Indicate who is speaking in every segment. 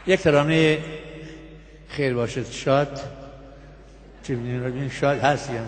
Speaker 1: یک ترانه خیر باشد شاد چه می‌دونی شاد هست یا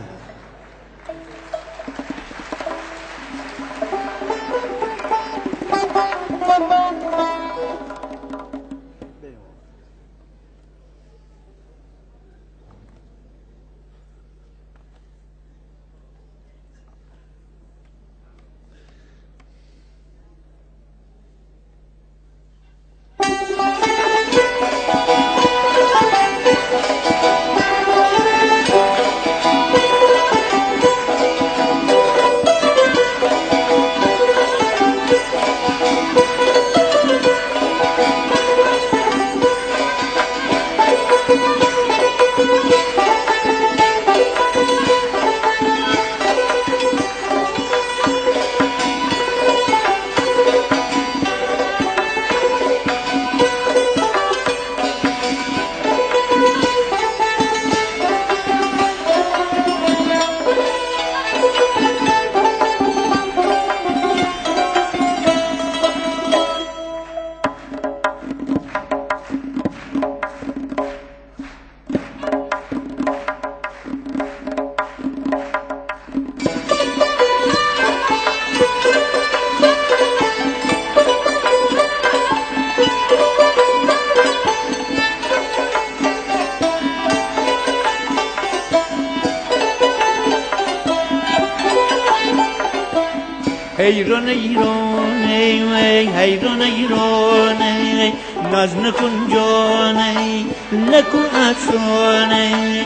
Speaker 1: حیران ایرانه حیران ایرانه ناز نکن جانه نکن افسانه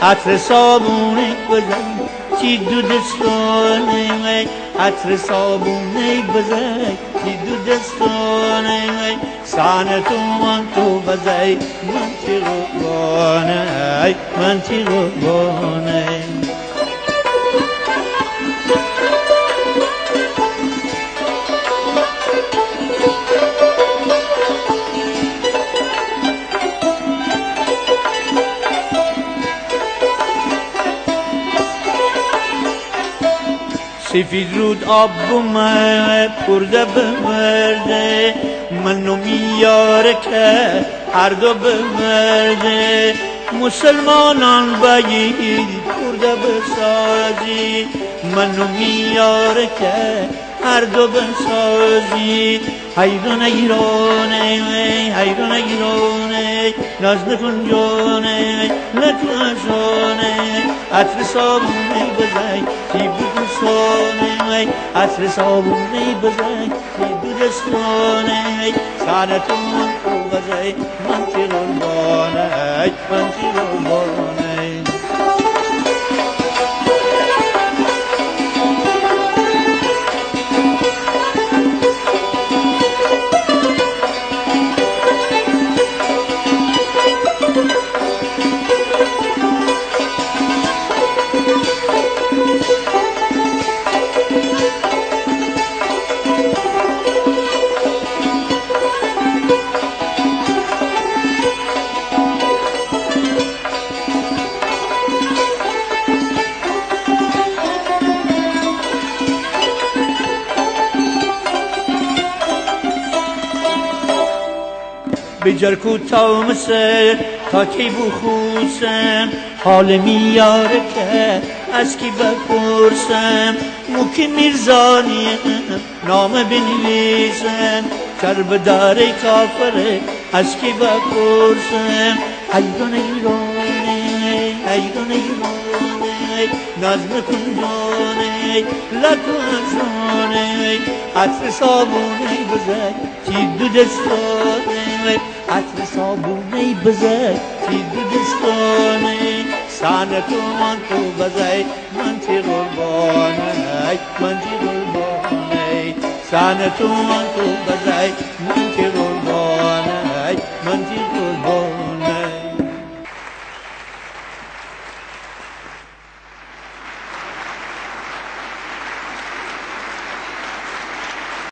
Speaker 1: عطر صابونه بزن چی دو دستانه عطر صابونه بزن چی دو دستانه سان تو من تو بزن من چی قربانه من چی قربانه سفید رود آب بومه پرده بمرده منو میاره که هر دو بمرده مسلمانان بگید پرده بسازی منو میاره که هر دو بسازی حیران ایرانه حیران ایرانه ناز نکن جانه نکن افسانه عطر صابونه بزن چی بودستانه عطر صابونه بزن چی بودستانه سانتون تو بزن من چی قربانه من چی قربانه بجر کوتا مسر تا کی بخوسم حال میاره که از کی بپرسم موکی میرزانیم نام بنویسم چرب دار کافره از کی بپرسم حیران ایرانه حیران ایرانه ناز نکن جانه لکن جانه عطر صابونه بزن چی دو دستانه عطر صابونه بزن چی دو دستانه سانتو من تو بزن من چی قربانه من چی قربانه سانتو من تو بزن من چی